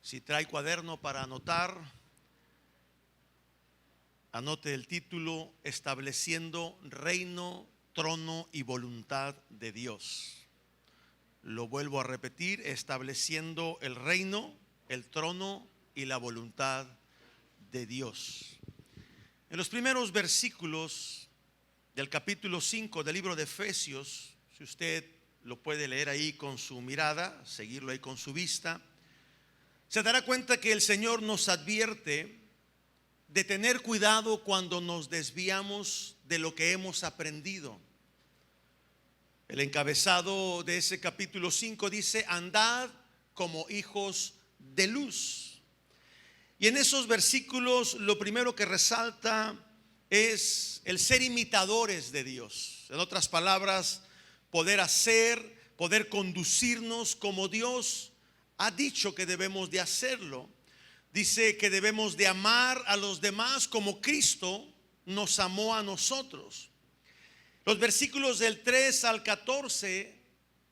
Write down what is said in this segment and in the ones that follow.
Si trae cuaderno para anotar, anote el título: Estableciendo reino, trono y voluntad de Dios. Lo vuelvo a repetir: estableciendo el reino, el trono y la voluntad de Dios. En los primeros versículos del capítulo 5 del libro de Efesios, si usted lo puede leer ahí con su mirada, seguirlo ahí con su vista, se dará cuenta que el Señor nos advierte de tener cuidado cuando nos desviamos de lo que hemos aprendido. El encabezado de ese capítulo 5 dice: andad como hijos de luz. Y en esos versículos lo primero que resalta es el ser imitadores de Dios. En otras palabras, poder hacer, poder conducirnos como Dios ha dicho que debemos de hacerlo. Dice que debemos de amar a los demás como Cristo nos amó a nosotros. Los versículos del 3 al 14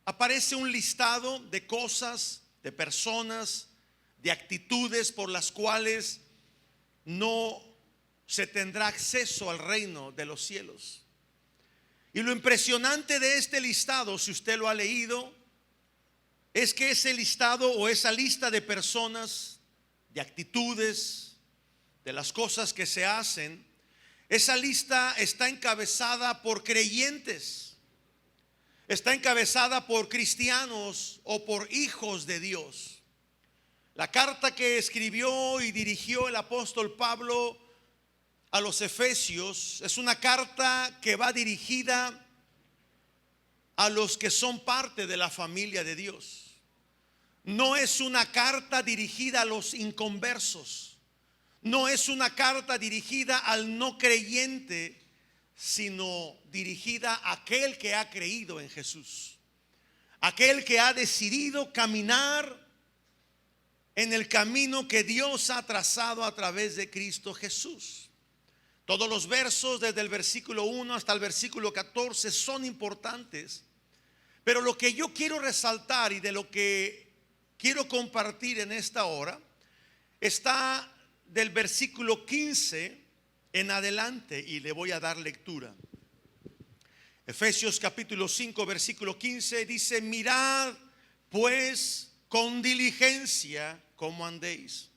aparece un listado de cosas, de personas, de actitudes por las cuales no se tendrá acceso al reino de los cielos. Y lo impresionante de este listado, si usted lo ha leído, es que ese listado o esa lista de personas, de actitudes, de las cosas que se hacen, esa lista está encabezada por creyentes, está encabezada por cristianos o por hijos de Dios. La carta que escribió y dirigió el apóstol Pablo a los Efesios es una carta que va dirigida a los que son parte de la familia de Dios. No es una carta dirigida a los inconversos, no es una carta dirigida al no creyente, sino dirigida a aquel que ha creído en Jesús, aquel que ha decidido caminar en el camino que Dios ha trazado a través de Cristo Jesús. Todos los versos desde el versículo 1 hasta el versículo 14 son importantes, pero lo que yo quiero resaltar y de lo que quiero compartir en esta hora está del versículo 15 en adelante, y le voy a dar lectura. Efesios capítulo 5 versículo 15 dice: mirad pues con diligencia cómo andéis,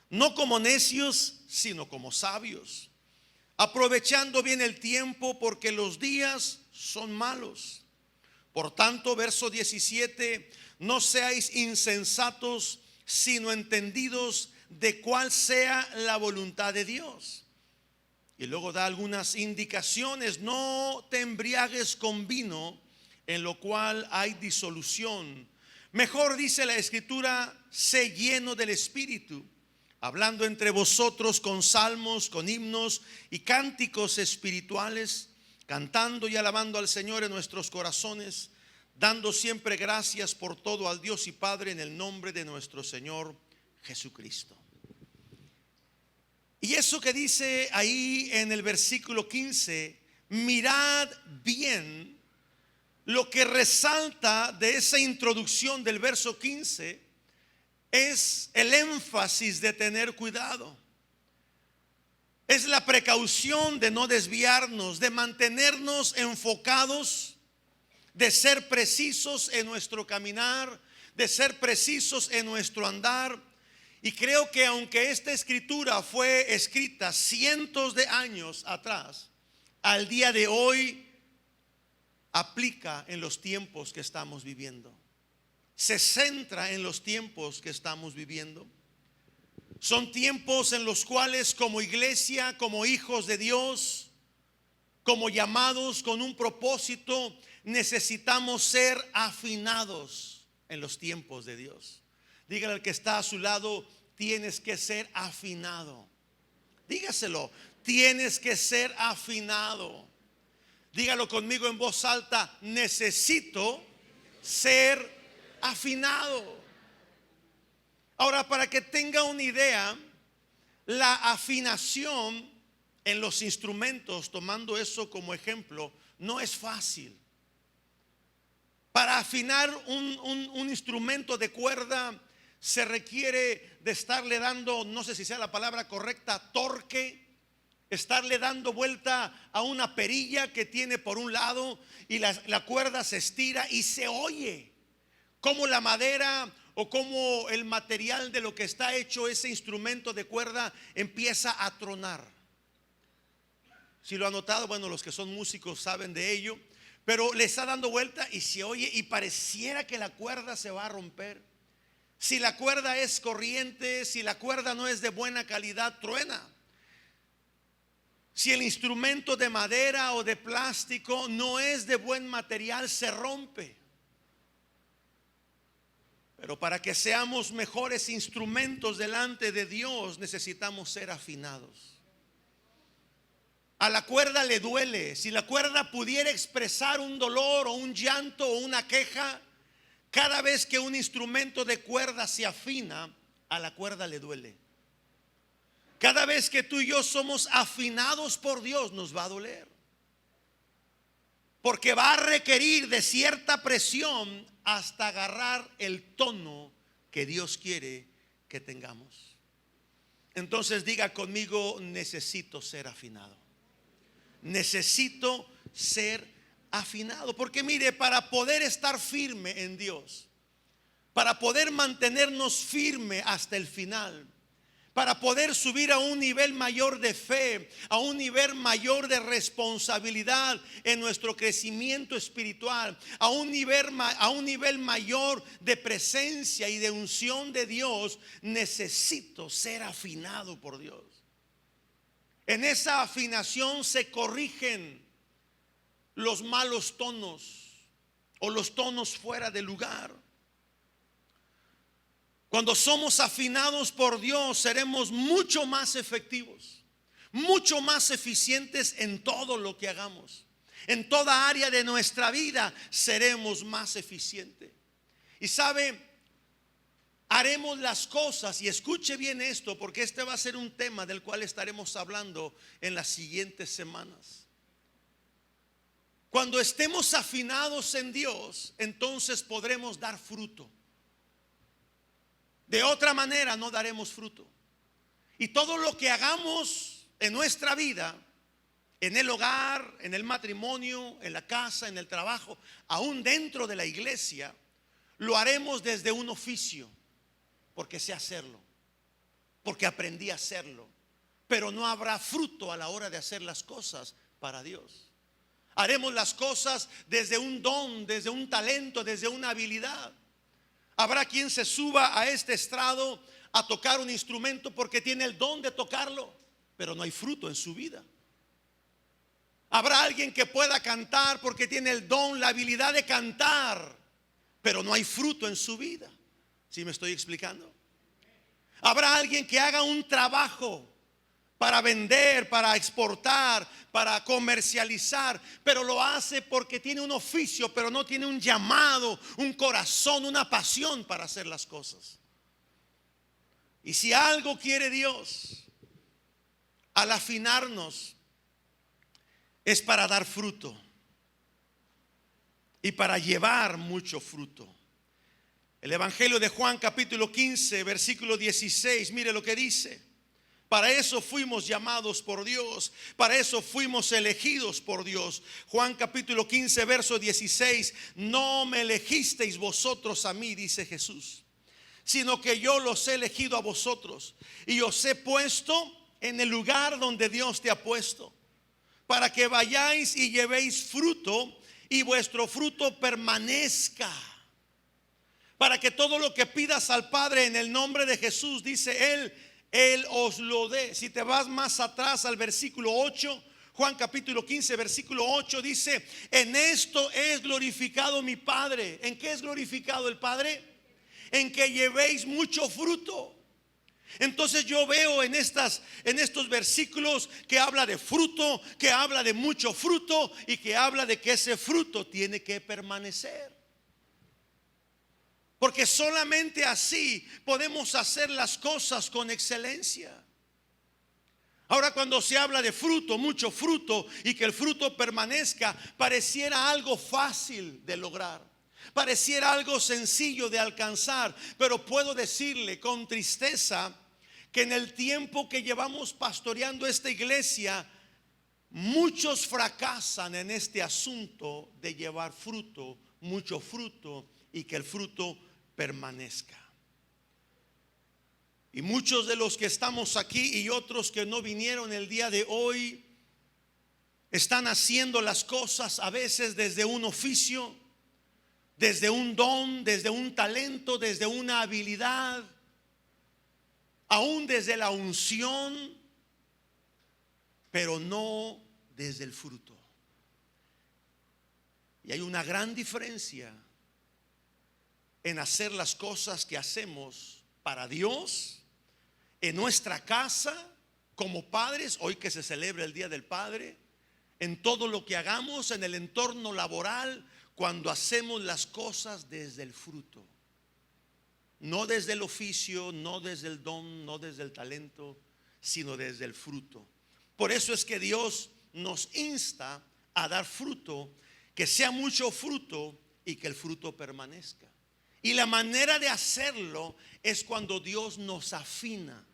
no como necios, sino como sabios, aprovechando bien el tiempo, porque los días son malos. Por tanto, verso 17: no seáis insensatos, sino entendidos de cuál sea la voluntad de Dios. Y luego da algunas indicaciones: no te embriagues con vino, en lo cual hay disolución. Mejor, dice la Escritura, sé lleno del Espíritu, hablando entre vosotros con salmos, con himnos y cánticos espirituales, cantando y alabando al Señor en nuestros corazones, dando siempre gracias por todo al Dios y Padre en el nombre de nuestro Señor Jesucristo. Y eso que dice ahí en el versículo 15, mirad bien, lo que resalta de esa introducción del verso 15 es el énfasis de tener cuidado. Es la precaución de no desviarnos, de mantenernos enfocados, de ser precisos en nuestro caminar, de ser precisos en nuestro andar. Y creo que aunque esta escritura fue escrita cientos de años atrás, al día de hoy aplica en los tiempos que estamos viviendo. Se centra en los tiempos que estamos viviendo. Son tiempos en los cuales, como iglesia, como hijos de Dios, como llamados con un propósito, necesitamos ser afinados en los tiempos de Dios. Dígale al que está a su lado: tienes que ser afinado. Dígaselo: tienes que ser afinado. Dígalo conmigo en voz alta: necesito ser afinado. Ahora, para que tenga una idea, la afinación en los instrumentos, tomando eso como ejemplo, no es fácil. Para afinar un instrumento de cuerda se requiere de estarle dando, no sé si sea la palabra correcta, torque, estarle dando vuelta a una perilla que tiene por un lado y la cuerda se estira y se oye como la madera o como el material de lo que está hecho ese instrumento de cuerda empieza a tronar. Si lo han notado, bueno, los que son músicos saben de ello, pero le está dando vuelta y se oye y pareciera que la cuerda se va a romper. Si la cuerda es corriente, si la cuerda no es de buena calidad, truena. Si el instrumento de madera o de plástico no es de buen material, se rompe. Pero para que seamos mejores instrumentos delante de Dios, necesitamos ser afinados. A la cuerda le duele. Si la cuerda pudiera expresar un dolor o un llanto o una queja, cada vez que un instrumento de cuerda se afina, a la cuerda le duele. Cada vez que tú y yo somos afinados por Dios, nos va a doler. Porque va a requerir de cierta presión hasta agarrar el tono que Dios quiere que tengamos. Entonces diga conmigo: necesito ser afinado. Necesito ser afinado. Porque mire, para poder estar firme en Dios, para poder mantenernos firme hasta el final, para poder subir a un nivel mayor de fe, a un nivel mayor de responsabilidad en nuestro crecimiento espiritual, a un nivel mayor de presencia y de unción de Dios, necesito ser afinado por Dios. En esa afinación se corrigen los malos tonos o los tonos fuera de lugar. Cuando somos afinados por Dios, seremos mucho más efectivos, mucho más eficientes en todo lo que hagamos. En toda área de nuestra vida seremos más eficientes. Y sabe, haremos las cosas, y escuche bien esto, porque este va a ser un tema del cual estaremos hablando en las siguientes semanas. Cuando estemos afinados en Dios, entonces podremos dar fruto. De otra manera no daremos fruto. Y todo lo que hagamos en nuestra vida, en el hogar, en el matrimonio, en la casa, en el trabajo, aún dentro de la iglesia, lo haremos desde un oficio, porque sé hacerlo, porque aprendí a hacerlo. Pero no habrá fruto a la hora de hacer las cosas para Dios. Haremos las cosas desde un don, desde un talento, desde una habilidad. Habrá quien se suba a este estrado a tocar un instrumento porque tiene el don de tocarlo, pero no hay fruto en su vida. Habrá alguien que pueda cantar porque tiene el don, la habilidad de cantar, pero no hay fruto en su vida. ¿Sí me estoy explicando? Habrá alguien que haga un trabajo para vender, para exportar, para comercializar, pero lo hace porque tiene un oficio, pero no tiene un llamado, un corazón, una pasión para hacer las cosas. Y si algo quiere Dios al afinarnos, es para dar fruto y para llevar mucho fruto. El Evangelio de Juan capítulo 15 versículo 16, mire lo que dice: para eso fuimos llamados por Dios, para eso fuimos elegidos por Dios. Juan capítulo 15 verso 16: no me elegisteis vosotros a mí, dice Jesús, sino que yo los he elegido a vosotros y os he puesto en el lugar donde Dios te ha puesto, para que vayáis y llevéis fruto y vuestro fruto permanezca, para que todo lo que pidas al Padre en el nombre de Jesús, dice Él os lo dé. Si te vas más atrás al versículo 8, Juan capítulo 15 versículo 8 dice: en esto es glorificado mi Padre. ¿En qué es glorificado el Padre? En que llevéis mucho fruto. Entonces yo veo en estos versículos que habla de fruto, que habla de mucho fruto y que habla de que ese fruto tiene que permanecer. Porque solamente así podemos hacer las cosas con excelencia. Ahora, cuando se habla de fruto, mucho fruto, y que el fruto permanezca, pareciera algo fácil de lograr. Pareciera algo sencillo de alcanzar, pero puedo decirle con tristeza que en el tiempo que llevamos pastoreando esta iglesia, muchos fracasan en este asunto de llevar fruto, mucho fruto, y que el fruto permanezca. Y muchos de los que estamos aquí y otros que no vinieron el día de hoy, están haciendo las cosas a veces desde un oficio, desde un don, desde un talento, desde una habilidad, aún desde la unción, pero no desde el fruto. Y hay una gran diferencia en hacer las cosas que hacemos para Dios, en nuestra casa, como padres, hoy que se celebra el Día del Padre, en todo lo que hagamos, en el entorno laboral, cuando hacemos las cosas desde el fruto, no desde el oficio, no desde el don, no desde el talento, sino desde el fruto. Por eso es que Dios nos insta a dar fruto, que sea mucho fruto y que el fruto permanezca. Y la manera de hacerlo es cuando Dios nos afina,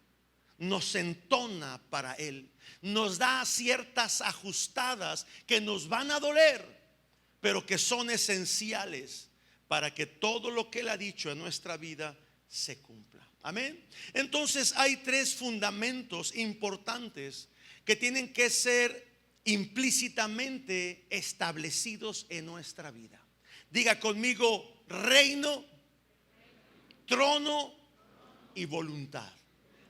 nos entona para Él, nos da ciertas ajustadas que nos van a doler, pero que son esenciales para que todo lo que Él ha dicho en nuestra vida se cumpla. Amén. Entonces hay tres fundamentos importantes que tienen que ser implícitamente establecidos en nuestra vida. Diga conmigo: reino, trono y voluntad.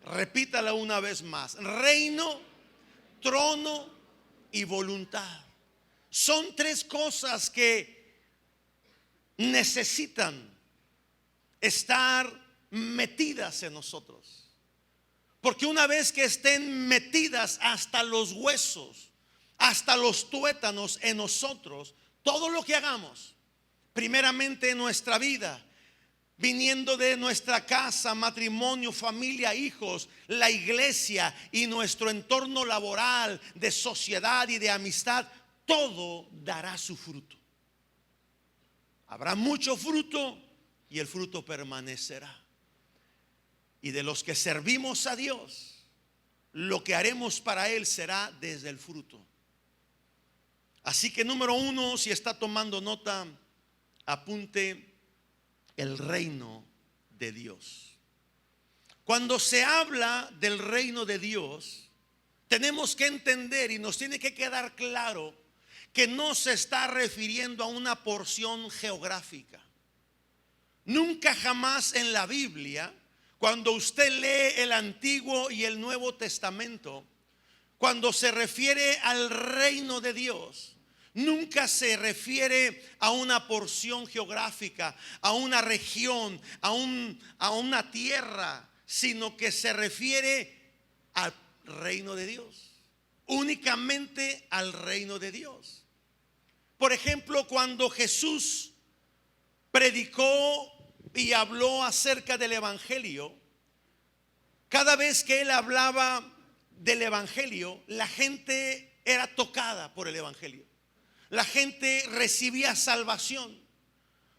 Repítala una vez más: reino, trono y voluntad. Son tres cosas que necesitan estar metidas en nosotros, porque una vez que estén metidas hasta los huesos, hasta los tuétanos en nosotros, todo lo que hagamos, primeramente en nuestra vida, viniendo de nuestra casa, matrimonio, familia, hijos, la iglesia y nuestro entorno laboral, de sociedad y de amistad, todo dará su fruto. Habrá mucho fruto y el fruto permanecerá. Y de los que servimos a Dios, lo que haremos para Él será desde el fruto. Así que número uno, si está tomando nota, apunte: el reino de Dios. Cuando se habla del reino de Dios, tenemos que entender y nos tiene que quedar claro que no se está refiriendo a una porción geográfica. Nunca jamás en la Biblia, cuando usted lee el Antiguo y el Nuevo Testamento, cuando se refiere al reino de Dios, nunca se refiere a una porción geográfica, a una región, a una tierra, sino que se refiere al reino de Dios, únicamente al reino de Dios. Por ejemplo, cuando Jesús predicó y habló acerca del evangelio, cada vez que él hablaba del evangelio, la gente era tocada por el evangelio. La gente recibía salvación.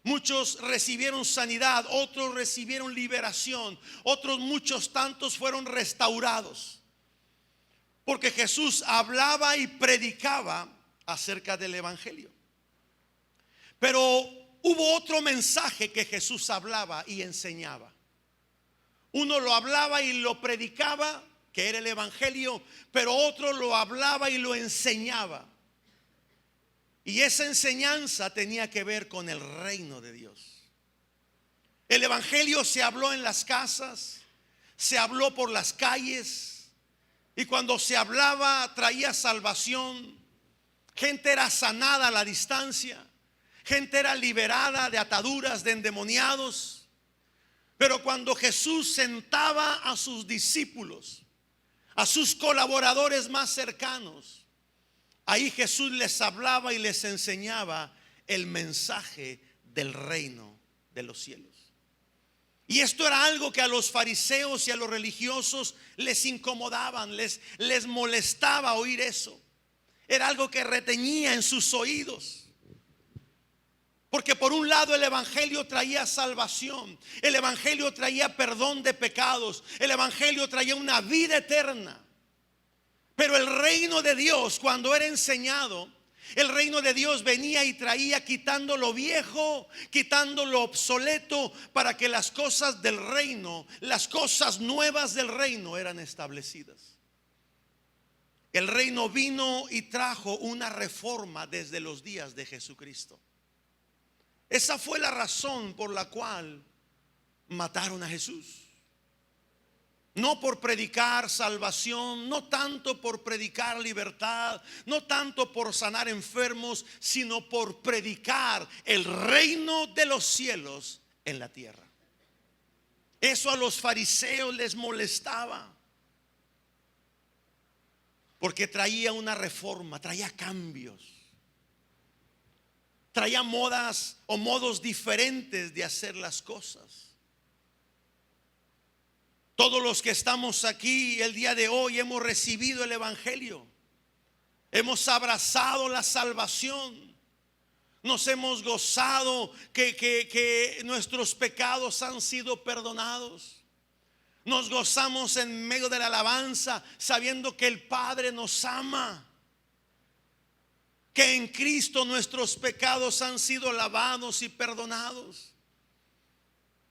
Muchos recibieron sanidad, otros recibieron liberación, otros muchos tantos fueron restaurados, porque Jesús hablaba y predicaba acerca del evangelio. Pero hubo otro mensaje que Jesús hablaba y enseñaba. Uno lo hablaba y lo predicaba, que era el evangelio, pero otro lo hablaba y lo enseñaba. Y esa enseñanza tenía que ver con el reino de Dios. El evangelio se habló en las casas, se habló por las calles, y cuando se hablaba traía salvación. Gente era sanada a la distancia, gente era liberada de ataduras, de endemoniados. Pero cuando Jesús sentaba a sus discípulos, a sus colaboradores más cercanos, ahí Jesús les hablaba y les enseñaba el mensaje del reino de los cielos. Y esto era algo que a los fariseos y a los religiosos les incomodaban, les molestaba oír eso. Era algo que retenía en sus oídos. Porque por un lado el evangelio traía salvación, el evangelio traía perdón de pecados, el evangelio traía una vida eterna. Pero el reino de Dios, cuando era enseñado, el reino de Dios venía y traía quitando lo viejo, quitando lo obsoleto, para que las cosas del reino, las cosas nuevas del reino eran establecidas. El reino vino y trajo una reforma desde los días de Jesucristo. Esa fue la razón por la cual mataron a Jesús. No por predicar salvación, no tanto por predicar libertad, no tanto por sanar enfermos, sino por predicar el reino de los cielos en la tierra. Eso a los fariseos les molestaba, porque traía una reforma, traía cambios, traía modas o modos diferentes de hacer las cosas. Todos los que estamos aquí el día de hoy hemos recibido el evangelio, hemos abrazado la salvación, nos hemos gozado que nuestros pecados han sido perdonados. Nos gozamos en medio de la alabanza, sabiendo que el Padre nos ama, que en Cristo nuestros pecados han sido lavados y perdonados.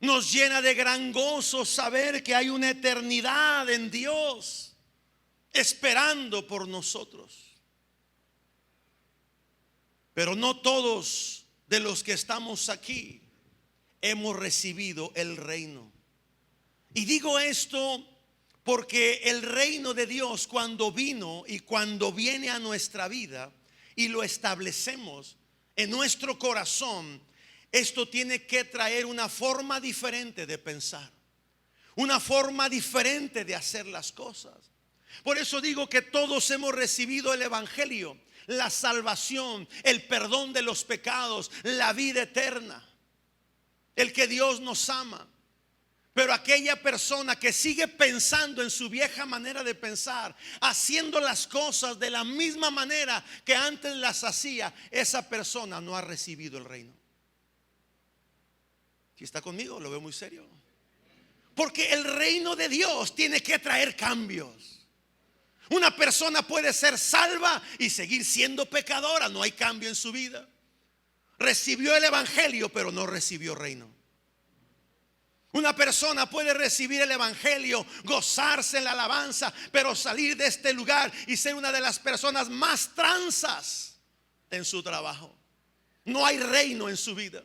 Nos llena de gran gozo saber que hay una eternidad en Dios esperando por nosotros. Pero no todos de los que estamos aquí hemos recibido el reino. Y digo esto porque el reino de Dios, cuando vino y cuando viene a nuestra vida y lo establecemos en nuestro corazón, esto tiene que traer una forma diferente de pensar, una forma diferente de hacer las cosas. Por eso digo que todos hemos recibido el evangelio, la salvación, el perdón de los pecados, la vida eterna, el que Dios nos ama. Pero aquella persona que sigue pensando en su vieja manera de pensar, haciendo las cosas de la misma manera que antes las hacía, esa persona no ha recibido el reino. Si está conmigo, lo veo muy serio. Porque el reino de Dios tiene que traer cambios. Una persona puede ser salva y seguir siendo pecadora, no hay cambio en su vida. Recibió el evangelio, pero no recibió reino. Una persona puede recibir el evangelio, gozarse en la alabanza, pero salir de este lugar y ser una de las personas más tranzas en su trabajo. No hay reino en su vida.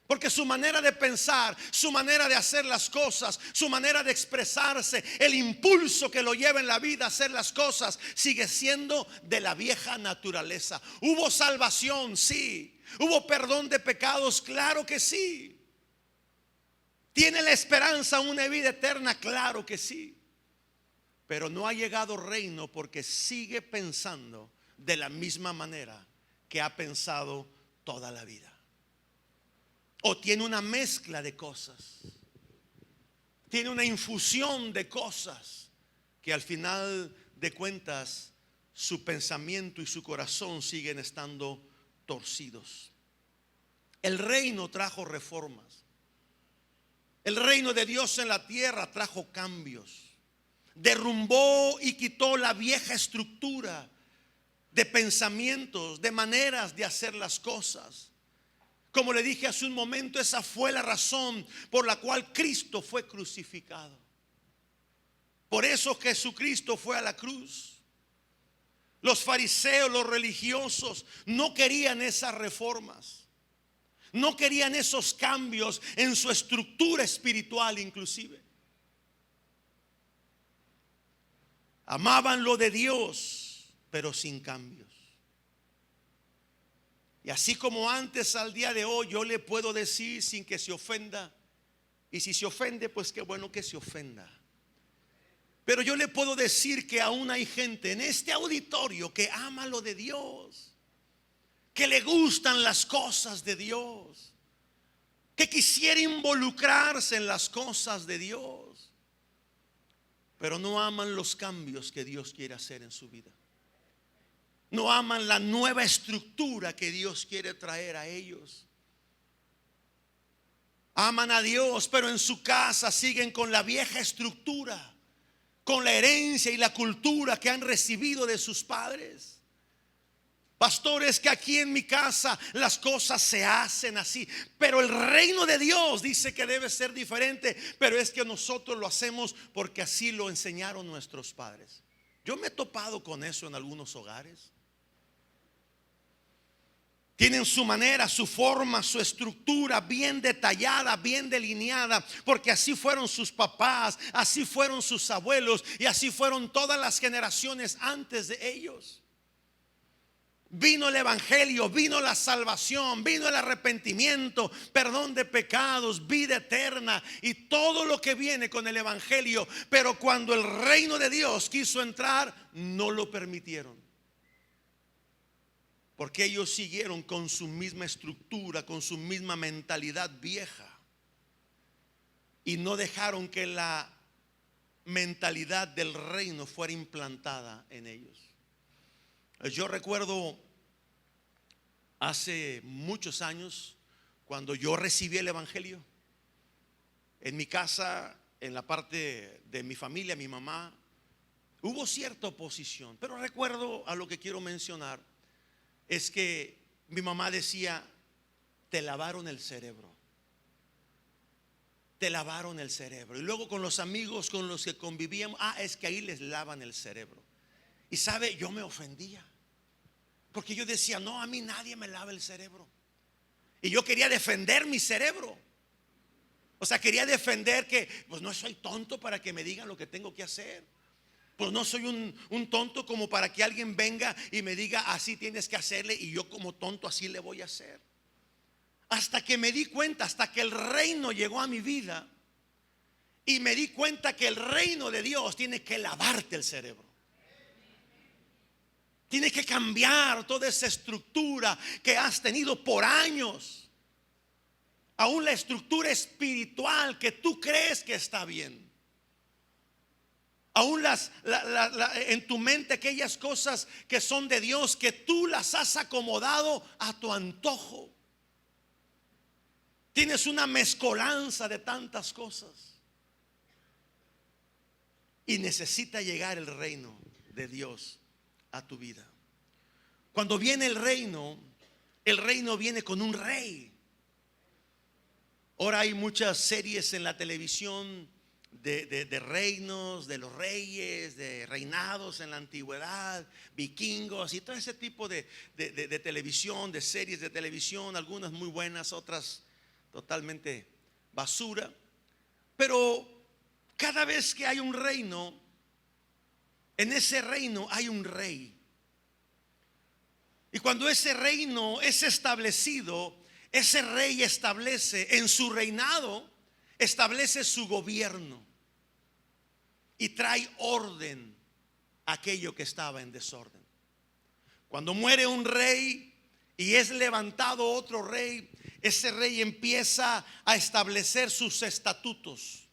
Porque su manera de pensar, su manera de hacer las cosas, su manera de expresarse, el impulso que lo lleva en la vida a hacer las cosas, sigue siendo de la vieja naturaleza. Hubo salvación, sí. Hubo perdón de pecados, claro que sí. ¿Tiene la esperanza una vida eterna? Claro que sí. Pero no ha llegado reino porque sigue pensando de la misma manera que ha pensado toda la vida. O tiene una mezcla de cosas, tiene una infusión de cosas que al final de cuentas su pensamiento y su corazón siguen estando torcidos. El reino trajo reformas. El reino de Dios en la tierra trajo cambios. Derrumbó y quitó la vieja estructura de pensamientos, de maneras de hacer las cosas. Como le dije hace un momento, esa fue la razón por la cual Cristo fue crucificado. Por eso Jesucristo fue a la cruz. Los fariseos, los religiosos, no querían esas reformas. No querían esos cambios en su estructura espiritual inclusive. Amaban lo de Dios, pero sin cambios. Y así como antes, al día de hoy, yo le puedo decir sin que se ofenda. Y si se ofende, pues qué bueno que se ofenda. Pero yo le puedo decir que aún hay gente en este auditorio que ama lo de Dios, que le gustan las cosas de Dios, que quisiera involucrarse en las cosas de Dios, pero no aman los cambios que Dios quiere hacer en su vida. No aman la nueva estructura que Dios quiere traer a ellos. aman a Dios, pero en su casa siguen con la vieja estructura, con la herencia y la cultura que han recibido de sus padres. Pastores, que aquí en mi casa las cosas se hacen así, pero el reino de Dios dice que debe ser diferente, pero es que nosotros lo hacemos porque así lo enseñaron nuestros padres. Yo me he topado con eso en algunos hogares. Tienen su manera, su forma, su estructura bien detallada, bien delineada, porque así fueron sus papás, así fueron sus abuelos y así fueron todas las generaciones antes de ellos. Vino el evangelio, vino la salvación, vino el arrepentimiento, perdón de pecados, vida eterna y todo lo que viene con el evangelio. Pero cuando el reino de Dios quiso entrar, no lo permitieron, porque ellos siguieron con su misma estructura, con su misma mentalidad vieja, y no dejaron que la mentalidad del reino fuera implantada en ellos. Yo recuerdo hace muchos años, cuando yo recibí el evangelio, en mi casa, en la parte de mi familia, mi mamá, hubo cierta oposición. Pero recuerdo, a lo que quiero mencionar es que mi mamá decía: te lavaron el cerebro, te lavaron el cerebro. Y luego con los amigos con los que convivíamos, es que ahí les lavan el cerebro. Y sabe, yo me ofendía, porque yo decía: no, a mí nadie me lava el cerebro. Y yo quería defender mi cerebro. O sea, quería defender que pues no soy tonto para que me digan lo que tengo que hacer. Pues no soy un tonto como para que alguien venga y me diga: así tienes que hacerle, y yo como tonto así le voy a hacer. Hasta que me di cuenta, hasta que el reino llegó a mi vida, y me di cuenta que el reino de Dios tiene que lavarte el cerebro. Tiene que cambiar toda esa estructura que has tenido por años, aún la estructura espiritual que tú crees que está bien, aún en tu mente aquellas cosas que son de Dios, que tú las has acomodado a tu antojo. Tienes una mezcolanza de tantas cosas, y necesita llegar el reino de Dios a tu vida. Cuando viene el reino viene con un rey. Ahora hay muchas series en la televisión de reinos, de los reyes, de reinados en la antigüedad, vikingos y todo ese tipo de televisión, de series de televisión, algunas muy buenas, otras totalmente basura. Pero cada vez que hay un reino, en ese reino hay un rey. Y cuando ese reino es establecido, ese rey establece en su reinado, establece su gobierno y trae orden a aquello que estaba en desorden. Cuando muere un rey y es levantado otro rey, ese rey empieza a establecer sus estatutos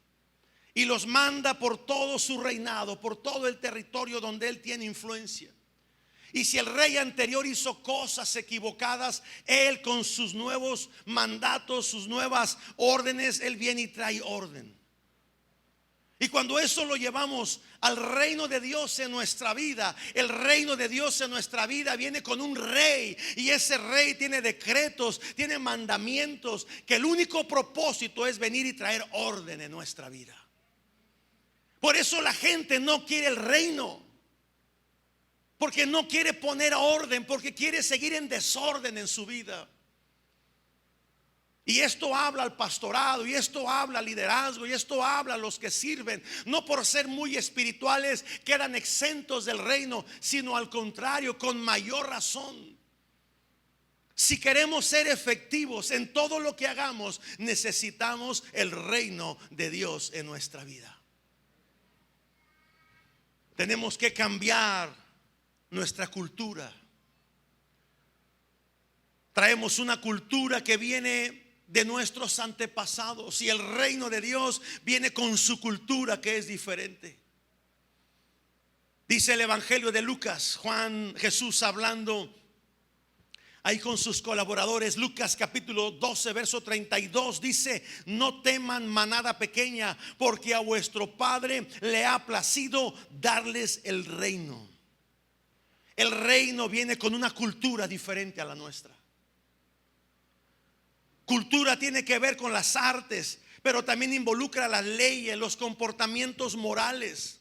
y los manda por todo su reinado, por todo el territorio donde él tiene influencia. Y si el rey anterior hizo cosas equivocadas, él con sus nuevos mandatos, sus nuevas órdenes, él viene y trae orden. Y cuando eso lo llevamos al reino de Dios en nuestra vida, el reino de Dios en nuestra vida viene con un rey, y ese rey tiene decretos, tiene mandamientos, que el único propósito es venir y traer orden en nuestra vida. Por eso la gente no quiere el reino, porque no quiere poner orden, porque quiere seguir en desorden en su vida. Y esto habla al pastorado, y esto habla al liderazgo, y esto habla a los que sirven. No por ser muy espirituales quedan exentos del reino, sino al contrario, con mayor razón. Si queremos ser efectivos en todo lo que hagamos, necesitamos el reino de Dios en nuestra vida. Tenemos que cambiar nuestra cultura. Traemos una cultura que viene de nuestros antepasados, y el reino de Dios viene con su cultura, que es diferente. Dice el evangelio de Lucas, Jesús hablando ahí con sus colaboradores. Lucas capítulo 12 verso 32 dice: no teman, manada pequeña, porque a vuestro Padre le ha placido darles el reino. El reino viene con una cultura diferente a la nuestra. Cultura tiene que ver con las artes, pero también involucra las leyes, los comportamientos morales.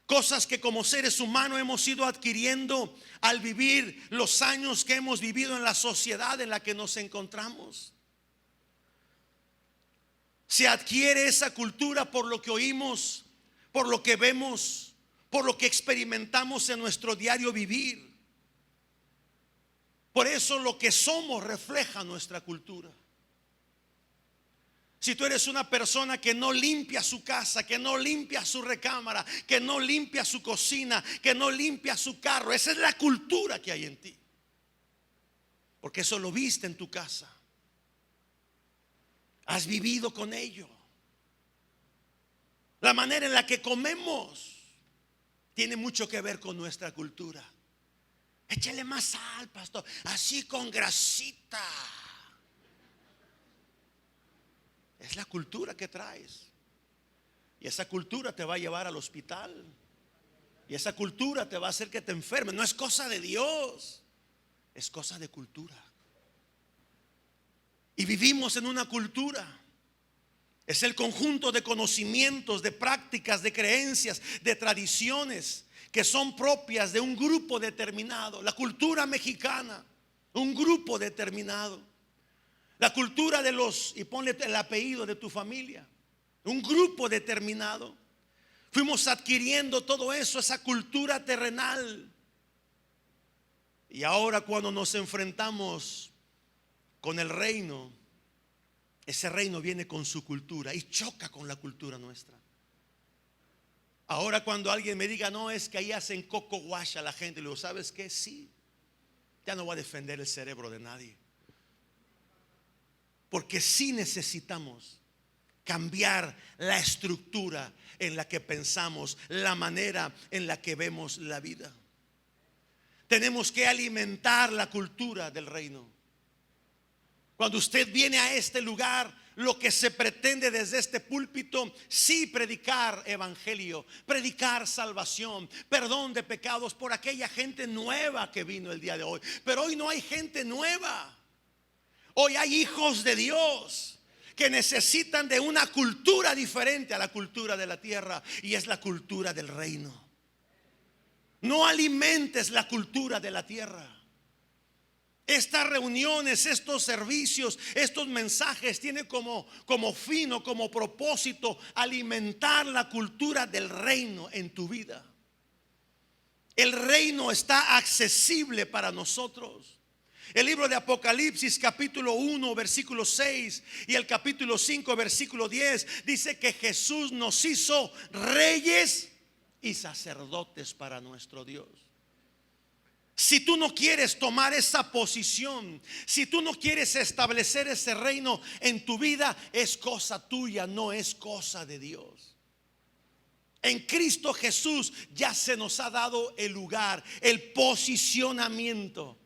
Cosas que como seres humanos hemos ido adquiriendo al vivir los años que hemos vivido en la sociedad en la que nos encontramos. Se adquiere esa cultura por lo que oímos, por lo que vemos, por lo que experimentamos en nuestro diario vivir. Por eso lo que somos refleja nuestra cultura. Si tú eres una persona que no limpia su casa, que no limpia su recámara, que no limpia su cocina, que no limpia su carro, esa es la cultura que hay en ti. Porque eso lo viste en tu casa. Has vivido con ello. La manera en la que comemos tiene mucho que ver con nuestra cultura. Échale más sal, pastor, así con grasita. Es la cultura que traes. Y esa cultura te va a llevar al hospital. Y esa cultura te va a hacer que te enfermes. No es cosa de Dios, es cosa de cultura. Y vivimos en una cultura. Es el conjunto de conocimientos, de prácticas, de creencias, de tradiciones que son propias de un grupo determinado. La cultura mexicana, un grupo determinado. La cultura de los, y ponle el apellido de tu familia, un grupo determinado. Fuimos adquiriendo todo eso, esa cultura terrenal. Y ahora cuando nos enfrentamos con el reino, ese reino viene con su cultura y choca con la cultura nuestra. Ahora cuando alguien me diga: no, es que ahí hacen coco wash a la gente, le digo: ¿sabes qué? Sí, ya no voy a defender el cerebro de nadie. Porque sí necesitamos cambiar la estructura en la que pensamos, la manera en la que vemos la vida. Tenemos que alimentar la cultura del reino. Cuando usted viene a este lugar, lo que se pretende desde este púlpito, sí, predicar evangelio, predicar salvación, perdón de pecados por aquella gente nueva que vino el día de hoy. Pero hoy no hay gente nueva. Hoy hay hijos de Dios que necesitan de una cultura diferente a la cultura de la tierra, y es la cultura del reino. No alimentes la cultura de la tierra. Estas reuniones, estos servicios, estos mensajes tienen como fin o como propósito alimentar la cultura del reino en tu vida. El reino está accesible para nosotros. El libro de Apocalipsis capítulo 1 versículo 6 y el capítulo 5 versículo 10 dice que Jesús nos hizo reyes y sacerdotes para nuestro Dios. Si tú no quieres tomar esa posición, si tú no quieres establecer ese reino en tu vida, es cosa tuya, no es cosa de Dios. En Cristo Jesús ya se nos ha dado el lugar, el posicionamiento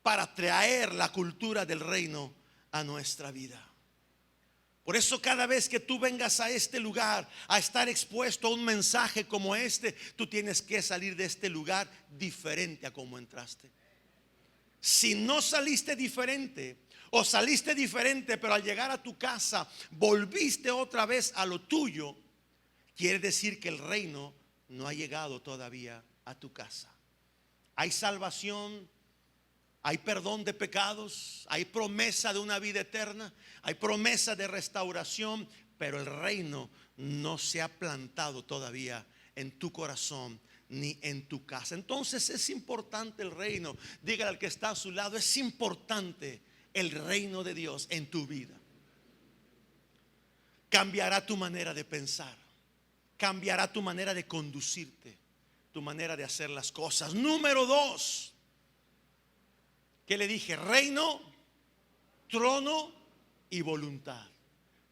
para traer la cultura del reino a nuestra vida. Por eso cada vez que tú vengas a este lugar a estar expuesto a un mensaje como este, tú tienes que salir de este lugar diferente a como entraste. Si no saliste diferente, o saliste diferente pero al llegar a tu casa volviste otra vez a lo tuyo, quiere decir que el reino no ha llegado todavía a tu casa. Hay salvación, hay perdón de pecados, hay promesa de una vida eterna, hay promesa de restauración, pero el reino no se ha plantado todavía en tu corazón ni en tu casa. Entonces es importante el reino. Dígale al que está a su lado: es importante el reino de Dios en tu vida. Cambiará tu manera de pensar, cambiará tu manera de conducirte, tu manera de hacer las cosas. Número 2. ¿Qué le dije? Reino, trono y voluntad.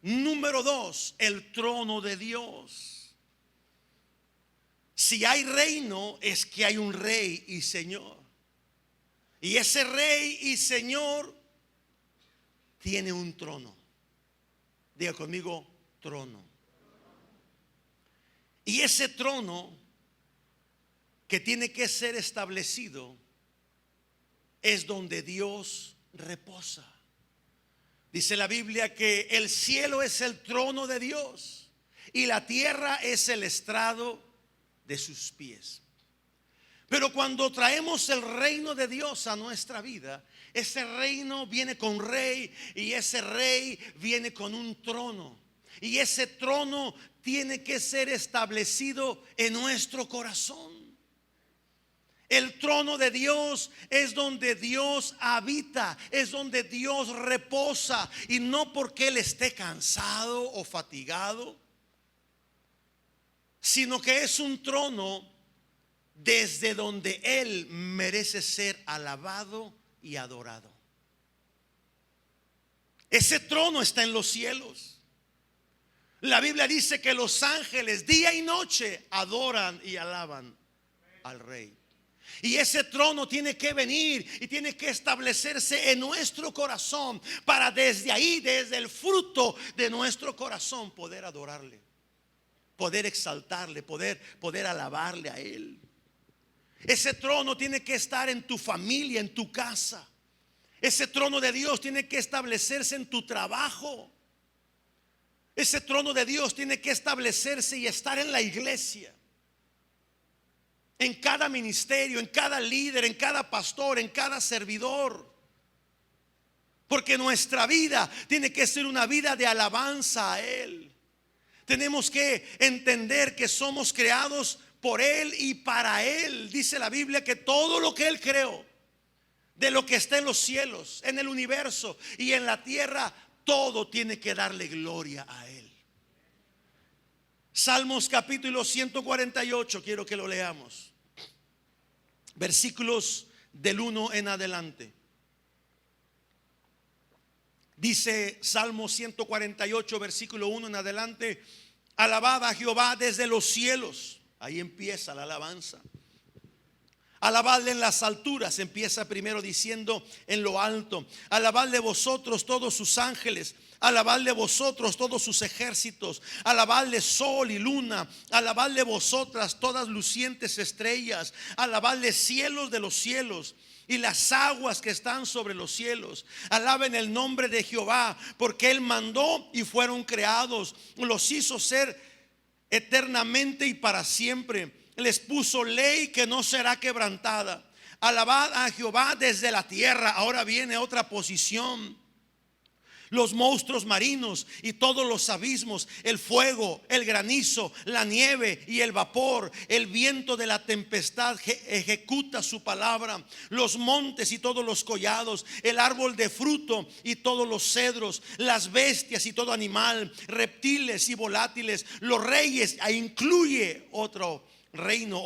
Número 2, el trono de Dios. Si hay reino, es que hay un rey y señor. Y ese rey y señor tiene un trono. Diga conmigo, trono. Y ese trono que tiene que ser establecido es donde Dios reposa. Dice la Biblia que el cielo es el trono de Dios y la tierra es el estrado de sus pies. Pero cuando traemos el reino de Dios a nuestra vida, ese reino viene con rey y ese rey viene con un trono. Y ese trono tiene que ser establecido en nuestro corazón. El trono de Dios es donde Dios habita, es donde Dios reposa. Y no porque Él esté cansado o fatigado, sino que es un trono desde donde Él merece ser alabado y adorado. Ese trono está en los cielos. La Biblia dice que los ángeles día y noche adoran y alaban al Rey. Y ese trono tiene que venir y tiene que establecerse en nuestro corazón para desde ahí, desde el fruto de nuestro corazón, poder adorarle, poder exaltarle, poder alabarle a Él. Ese trono tiene que estar en tu familia, en tu casa. Ese trono de Dios tiene que establecerse en tu trabajo. Ese trono de Dios tiene que establecerse y estar en la iglesia, en cada ministerio, en cada líder, en cada pastor, en cada servidor. Porque nuestra vida tiene que ser una vida de alabanza a Él. Tenemos que entender que somos creados por Él y para Él. Dice la Biblia que todo lo que Él creó, de lo que está en los cielos, en el universo y en la tierra, todo tiene que darle gloria a Él. Salmos capítulo 148, quiero que lo leamos. Versículos del 1 en adelante. Dice Salmo 148, versículo 1 en adelante: alabad a Jehová desde los cielos. Ahí empieza la alabanza. Alabadle en las alturas. Empieza primero diciendo en lo alto. Alabadle vosotros todos sus ángeles. Alabadle vosotros todos sus ejércitos. Alabadle sol y luna. Alabadle vosotras todas lucientes estrellas. Alabadle cielos de los cielos y las aguas que están sobre los cielos. Alaben el nombre de Jehová, porque Él mandó y fueron creados. Los hizo ser eternamente y para siempre. Les puso ley que no será quebrantada. Alabad a Jehová desde la tierra. Ahora viene otra posición. Los monstruos marinos y todos los abismos, el fuego, el granizo, la nieve y el vapor, el viento de la tempestad ejecuta su palabra. Los montes y todos los collados, el árbol de fruto y todos los cedros, las bestias y todo animal, reptiles y volátiles, los reyes, ahí incluye otro reino,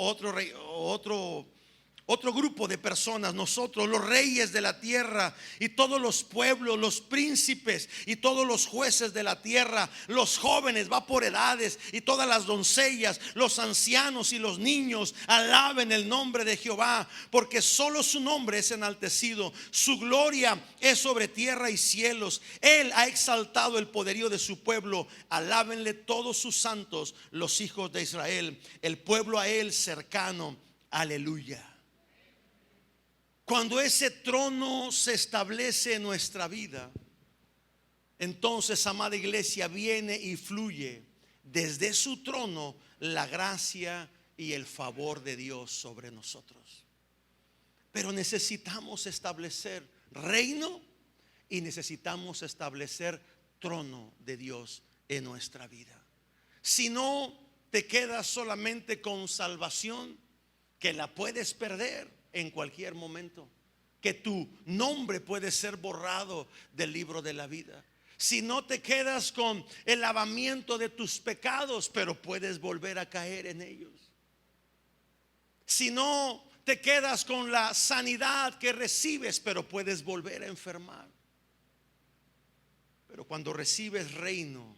otro grupo de personas, nosotros, los reyes de la tierra y todos los pueblos, los príncipes y todos los jueces de la tierra, los jóvenes, va por edades, y todas las doncellas, los ancianos y los niños, alaben el nombre de Jehová, porque solo su nombre es enaltecido, su gloria es sobre tierra y cielos. Él ha exaltado el poderío de su pueblo. Alábenle todos sus santos, los hijos de Israel, el pueblo a Él cercano. Aleluya. Cuando ese trono se establece en nuestra vida, entonces, amada iglesia, viene y fluye desde su trono la gracia y el favor de Dios sobre nosotros. Pero necesitamos establecer reino y necesitamos establecer trono de Dios en nuestra vida. Si no te quedas solamente con salvación, que la puedes perder en cualquier momento, que tu nombre puede ser borrado del libro de la vida. Si no te quedas con el lavamiento de tus pecados, pero puedes volver a caer en ellos. Si no te quedas con la sanidad que recibes, pero puedes volver a enfermar. Pero cuando recibes reino,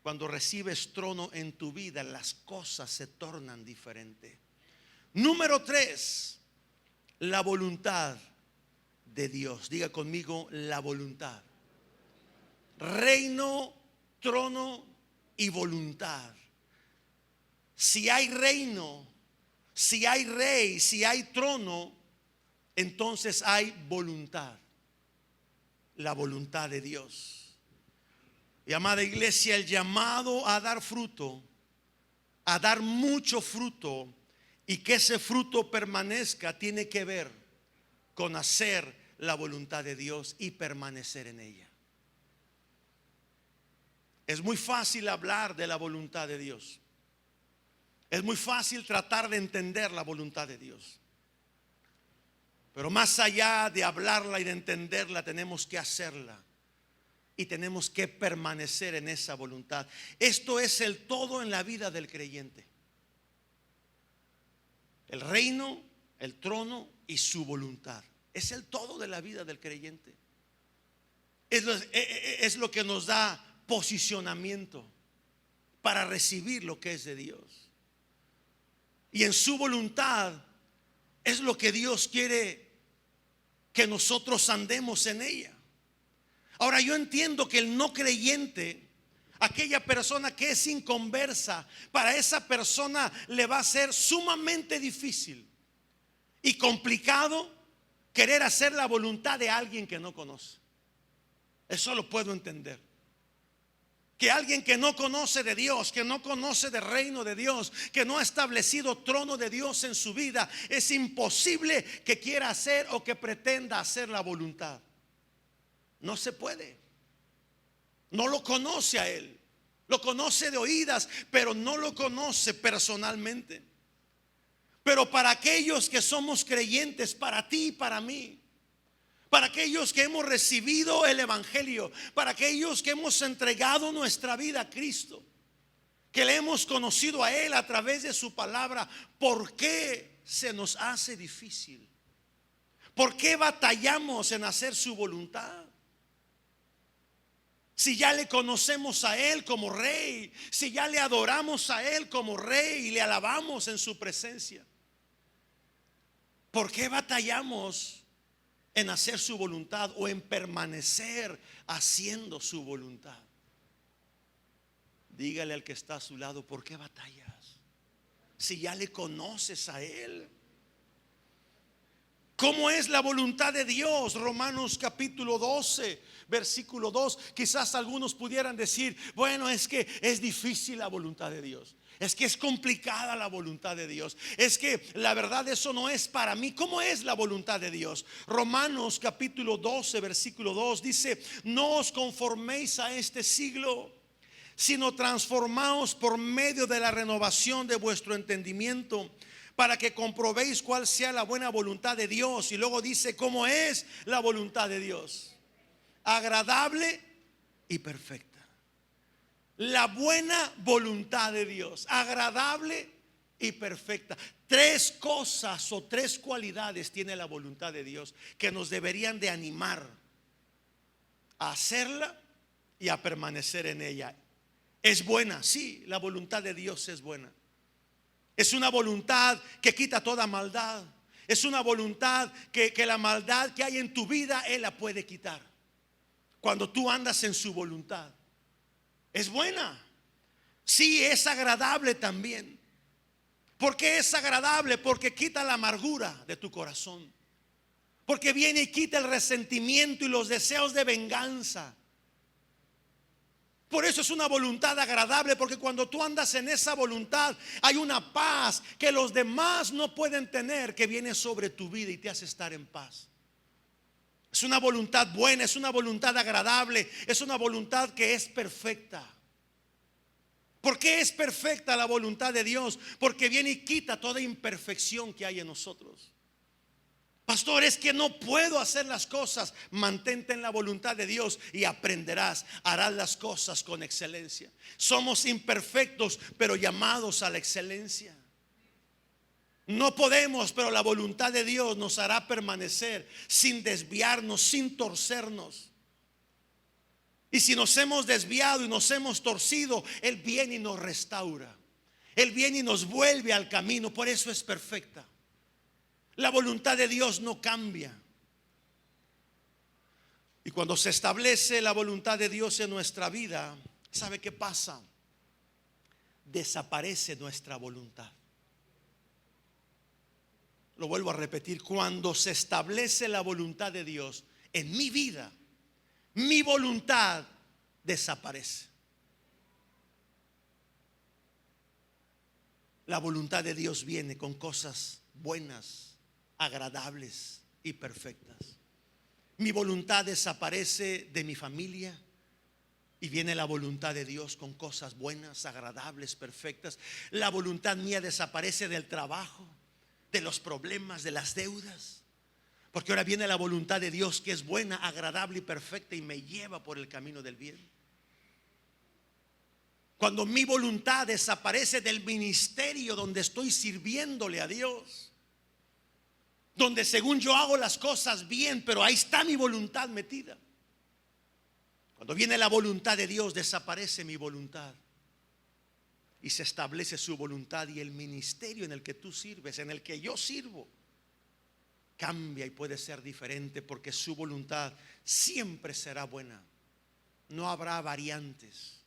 cuando recibes trono en tu vida, las cosas se tornan diferentes. Número 3, la voluntad de Dios. Diga conmigo, la voluntad. Reino, trono y voluntad. Si hay reino, si hay rey, si hay trono, entonces hay voluntad. La voluntad de Dios. Y amada iglesia, el llamado a dar fruto, a dar mucho fruto, y que ese fruto permanezca, tiene que ver con hacer la voluntad de Dios y permanecer en ella. Es muy fácil hablar de la voluntad de Dios. Es muy fácil tratar de entender la voluntad de Dios. Pero más allá de hablarla y de entenderla, tenemos que hacerla. Y tenemos que permanecer en esa voluntad. Esto es el todo en la vida del creyente. El reino, el trono y su voluntad. Es el todo de la vida del creyente. Es lo que nos da posicionamiento para recibir lo que es de Dios. Y en su voluntad es lo que Dios quiere que nosotros andemos en ella. Ahora, yo entiendo que el no creyente, aquella persona que es inconversa, para esa persona le va a ser sumamente difícil y complicado querer hacer la voluntad de alguien que no conoce. Eso lo puedo entender. Que alguien que no conoce de Dios, que no conoce del reino de Dios, que no ha establecido trono de Dios en su vida, es imposible que quiera hacer o que pretenda hacer la voluntad. No se puede. No lo conoce a él. Lo conoce de oídas, pero no lo conoce personalmente. Pero para aquellos que somos creyentes, para ti y para mí, para aquellos que hemos recibido el evangelio, para aquellos que hemos entregado nuestra vida a Cristo, que le hemos conocido a Él a través de su palabra, ¿por qué se nos hace difícil? ¿Por qué batallamos en hacer su voluntad? Si ya le conocemos a Él como Rey, si ya le adoramos a Él como Rey y le alabamos en su presencia, ¿por qué batallamos en hacer su voluntad o en permanecer haciendo su voluntad? Dígale al que está a su lado, ¿por qué batallas? Si ya le conoces a Él. ¿Cómo es la voluntad de Dios? Romanos capítulo 12, versículo 2. Quizás algunos pudieran decir, bueno, es que es difícil la voluntad de Dios. Es que es complicada la voluntad de Dios. Es que la verdad eso no es para mí. ¿Cómo es la voluntad de Dios? Romanos capítulo 12, versículo 2 dice, no os conforméis a este siglo, sino transformaos por medio de la renovación de vuestro entendimiento, para que comprobéis cuál sea la buena voluntad de Dios. Y luego dice cómo es la voluntad de Dios: agradable y perfecta. La buena voluntad de Dios, agradable y perfecta. Tres cosas o tres cualidades tiene la voluntad de Dios que nos deberían de animar a hacerla y a permanecer en ella. Es buena, sí, la voluntad de Dios es buena. Es una voluntad que quita toda maldad. Es una voluntad que la maldad que hay en tu vida Él la puede quitar cuando tú andas en su voluntad. Es buena. Sí, es agradable también. ¿Por qué es agradable? Porque quita la amargura de tu corazón. Porque viene y quita el resentimiento y los deseos de venganza. Por eso es una voluntad agradable, porque cuando tú andas en esa voluntad hay una paz que los demás no pueden tener, que viene sobre tu vida y te hace estar en paz. Es una voluntad buena, es una voluntad agradable, es una voluntad que es perfecta. ¿Por qué es perfecta la voluntad de Dios? Porque viene y quita toda imperfección que hay en nosotros. Pastor, es que no puedo hacer las cosas. Mantente en la voluntad de Dios y aprenderás, harás las cosas con excelencia. Somos imperfectos, pero llamados a la excelencia. No podemos, pero la voluntad de Dios nos hará permanecer sin desviarnos, sin torcernos. Y si nos hemos desviado y nos hemos torcido, Él viene y nos restaura. Él viene y nos vuelve al camino. Por eso es perfecta. La voluntad de Dios no cambia. Y cuando se establece la voluntad de Dios en nuestra vida, ¿sabe qué pasa? Desaparece nuestra voluntad. Lo vuelvo a repetir, cuando se establece la voluntad de Dios en mi vida, mi voluntad desaparece. La voluntad de Dios viene con cosas buenas, agradables y perfectas. Mi voluntad desaparece de mi familia y viene la voluntad de Dios con cosas buenas, agradables, perfectas. La voluntad mía desaparece del trabajo, de los problemas, de las deudas, porque ahora viene la voluntad de Dios, que es buena, agradable y perfecta, y me lleva por el camino del bien. Cuando mi voluntad desaparece del ministerio donde estoy sirviéndole a Dios, donde según yo hago las cosas bien, pero ahí está mi voluntad metida. Cuando viene la voluntad de Dios, desaparece mi voluntad y se establece su voluntad, y el ministerio en el que tú sirves, en el que yo sirvo, cambia y puede ser diferente, porque su voluntad siempre será buena. No habrá variantes.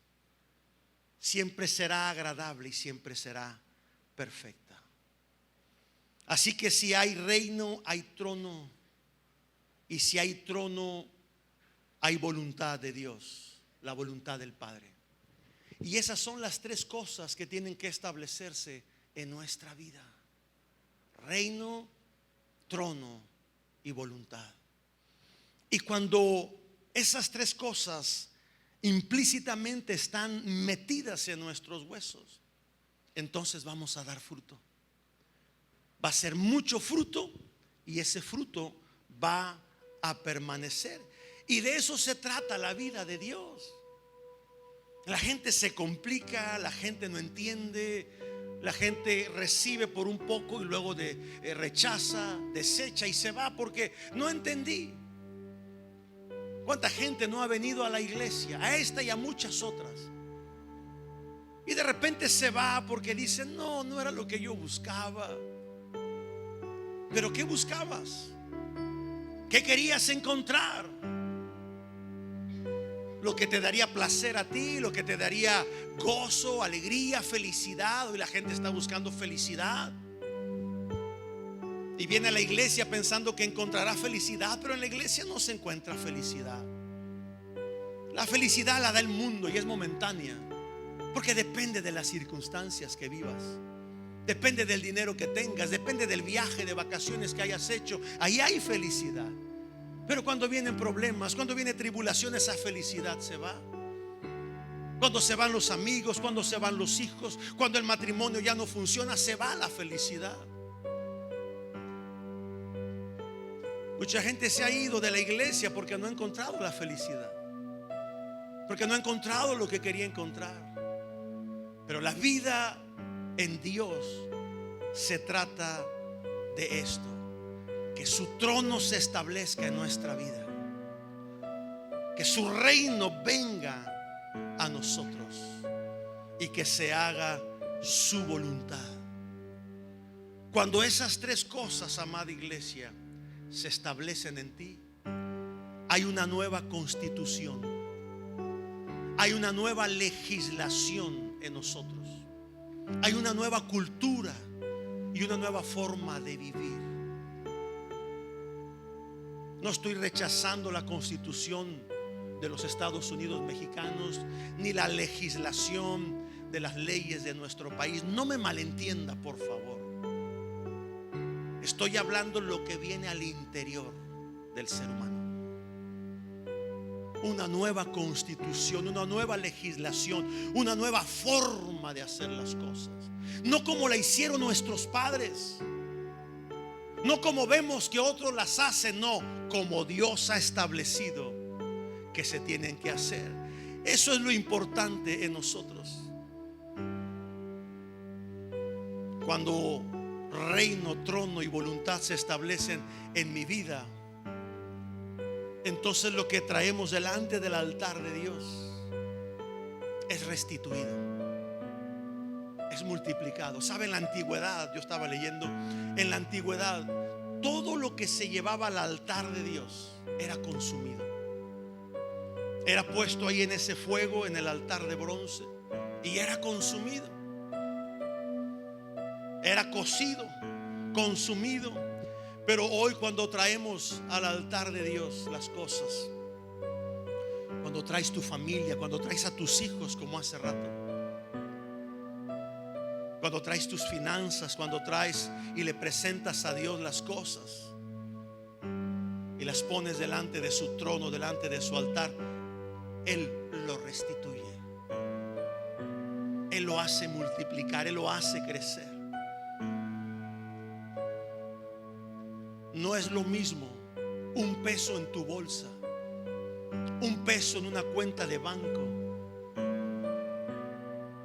Siempre será agradable y siempre será perfecta. Así que si hay reino, hay trono. Y si hay trono, hay voluntad de Dios, la voluntad del Padre. Y esas son las tres cosas que tienen que establecerse en nuestra vida: reino, trono y voluntad. Y cuando esas tres cosas implícitamente están metidas en nuestros huesos, entonces vamos a dar fruto. Va a ser mucho fruto, y ese fruto va a permanecer. Y de eso se trata la vida de Dios. La gente se complica, la gente no entiende, la gente recibe por un poco y luego rechaza, desecha y se va porque no entendí. ¿Cuánta gente no ha venido a la iglesia, a esta y a muchas otras, y de repente se va porque dice: no, no era lo que yo buscaba? ¿Pero qué buscabas? ¿Qué querías encontrar? Lo que te daría placer a ti, lo que te daría gozo, alegría, felicidad. Hoy la gente está buscando felicidad y viene a la iglesia pensando que encontrará felicidad, pero en la iglesia no se encuentra felicidad. La felicidad la da el mundo y es momentánea, porque depende de las circunstancias que vivas, depende del dinero que tengas, depende del viaje de vacaciones que hayas hecho. Ahí hay felicidad. Pero cuando vienen problemas, cuando viene tribulación, esa felicidad se va. Cuando se van los amigos, cuando se van los hijos, cuando el matrimonio ya no funciona, se va la felicidad. Mucha gente se ha ido de la iglesia porque no ha encontrado la felicidad, porque no ha encontrado lo que quería encontrar. Pero la vida en Dios se trata de esto: que su trono se establezca en nuestra vida, que su reino venga a nosotros y que se haga su voluntad. Cuando esas tres cosas, amada iglesia, se establecen en ti, hay una nueva constitución, hay una nueva legislación en nosotros, hay una nueva cultura y una nueva forma de vivir. No estoy rechazando la constitución de los Estados Unidos mexicanos, ni la legislación de las leyes de nuestro país. No me malentienda, por favor. Estoy hablando lo que viene al interior del ser humano. Una nueva constitución, una nueva legislación, una nueva forma de hacer las cosas. No como la hicieron nuestros padres, no como vemos que otros las hacen, no, como Dios ha establecido que se tienen que hacer. Eso es lo importante en nosotros. Cuando reino, trono y voluntad se establecen en mi vida, entonces lo que traemos delante del altar de Dios es restituido, es multiplicado. ¿Sabe? En la antigüedad, yo estaba leyendo, en la antigüedad todo lo que se llevaba al altar de Dios era consumido. Era puesto ahí en ese fuego, en el altar de bronce, y era consumido. Era cocido, consumido. Pero hoy, cuando traemos al altar de Dios las cosas, cuando traes tu familia, cuando traes a tus hijos, como hace rato, cuando traes tus finanzas, cuando traes y le presentas a Dios las cosas y las pones delante de su trono, delante de su altar, Él lo restituye. Él lo hace multiplicar, Él lo hace crecer. No es lo mismo un peso en tu bolsa, un peso en una cuenta de banco,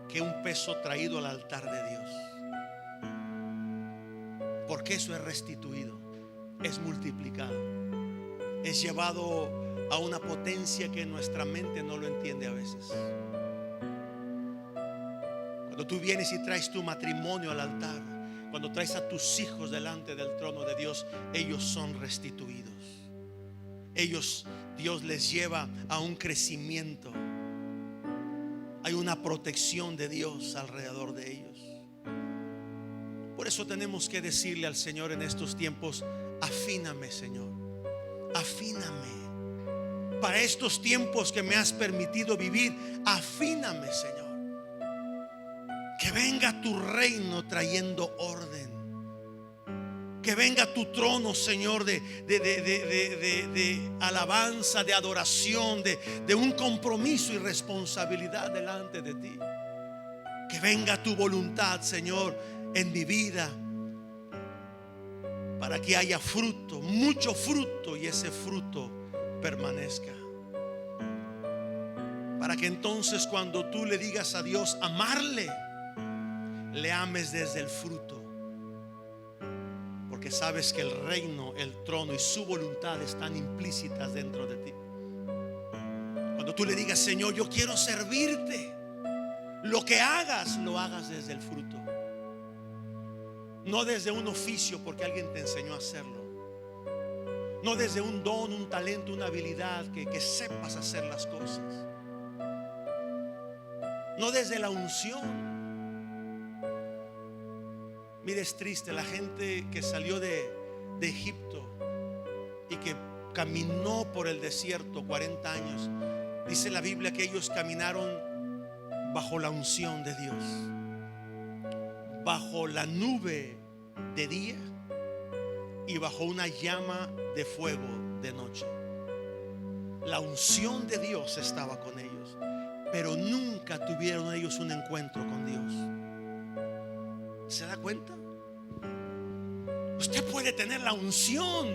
que un peso traído al altar de Dios. Porque eso es restituido, es multiplicado, es llevado a una potencia que nuestra mente no lo entiende a veces. Cuando tú vienes y traes tu matrimonio al altar, cuando traes a tus hijos delante del trono de Dios, ellos son restituidos. Ellos, Dios les lleva a un crecimiento. Hay una protección de Dios alrededor de ellos. Por eso tenemos que decirle al Señor en estos tiempos: afíname, Señor, afíname. Para estos tiempos que me has permitido vivir, afíname, Señor. Que venga tu reino trayendo orden. Que venga tu trono, Señor, de alabanza, de adoración, de un compromiso y responsabilidad delante de ti. Que venga tu voluntad, Señor, en mi vida, para que haya fruto, mucho fruto, y ese fruto permanezca. Para que entonces, cuando tú le digas a Dios amarle, le ames desde el fruto. Porque sabes que el reino, el trono y su voluntad están implícitas dentro de ti. Cuando tú le digas: Señor, yo quiero servirte, lo que hagas, lo hagas desde el fruto. No desde un oficio porque alguien te enseñó a hacerlo. No desde un don, un talento, una habilidad que sepas hacer las cosas. No desde la unción. Mira, es triste la gente que salió de Egipto y que caminó por el desierto 40 años. Dice la Biblia que ellos caminaron bajo la unción de Dios, bajo la nube de día y bajo una llama de fuego de noche. La unción de Dios estaba con ellos, pero nunca tuvieron ellos un encuentro con Dios. ¿Se da cuenta? Usted puede tener la unción,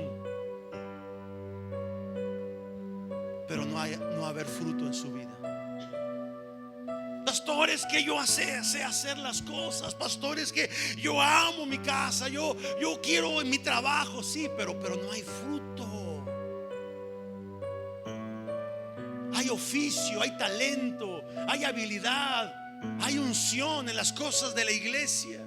pero no haber fruto en su vida. Pastores, que yo sé hacer las cosas. Pastores, que yo amo mi casa, yo quiero en mi trabajo, sí, pero no hay fruto. Hay oficio, hay talento, hay habilidad, hay unción en las cosas de la iglesia.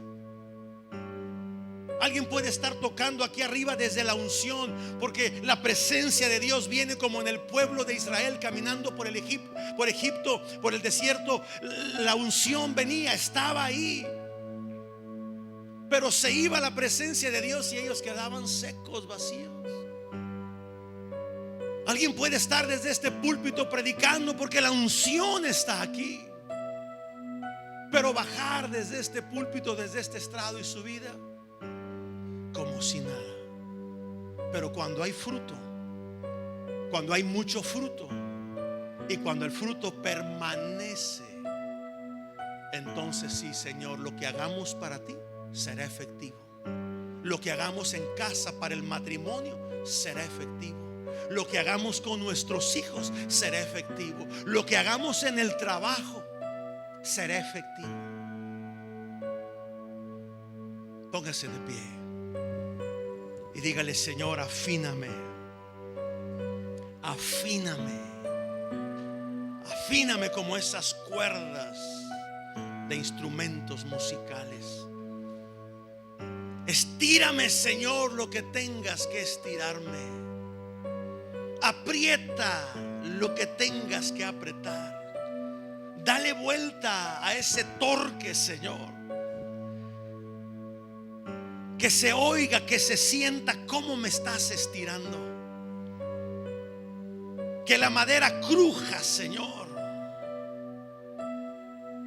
Alguien puede estar tocando aquí arriba desde la unción, porque la presencia de Dios viene como en el pueblo de Israel caminando por Egipto, por el desierto. La unción venía, estaba ahí, pero se iba la presencia de Dios y ellos quedaban secos, vacíos. Alguien puede estar desde este púlpito predicando porque la unción está aquí, pero bajar desde este púlpito, desde este estrado, y su vida como si nada. Pero cuando hay fruto, cuando hay mucho fruto, y cuando el fruto permanece, entonces sí, Señor, lo que hagamos para ti será efectivo. Lo que hagamos en casa para el matrimonio será efectivo. Lo que hagamos con nuestros hijos será efectivo. Lo que hagamos en el trabajo será efectivo. Póngase de pie y dígale: Señor, afíname, afíname, afíname como esas cuerdas de instrumentos musicales. Estírame, Señor, lo que tengas que estirarme. Aprieta lo que tengas que apretar. Dale vuelta a ese torque, Señor. Que se oiga, que se sienta cómo me estás estirando. Que la madera cruja, Señor.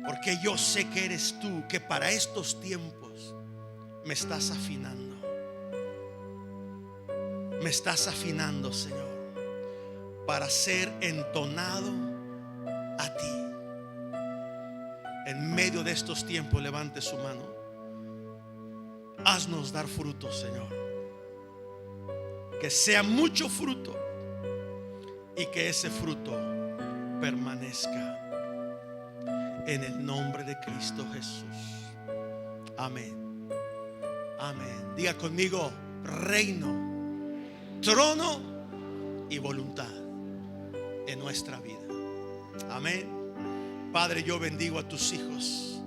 Porque yo sé que eres tú, que para estos tiempos me estás afinando. Me estás afinando, Señor, para ser entonado a ti. En medio de estos tiempos, levante su mano. Haznos dar fruto, Señor. Que sea mucho fruto y que ese fruto permanezca. En el nombre de Cristo Jesús. Amén. Amén. Diga conmigo: reino, trono y voluntad en nuestra vida. Amén. Padre, yo bendigo a tus hijos.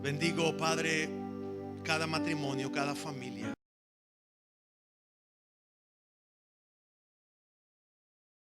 Bendigo, Padre, cada matrimonio, cada familia.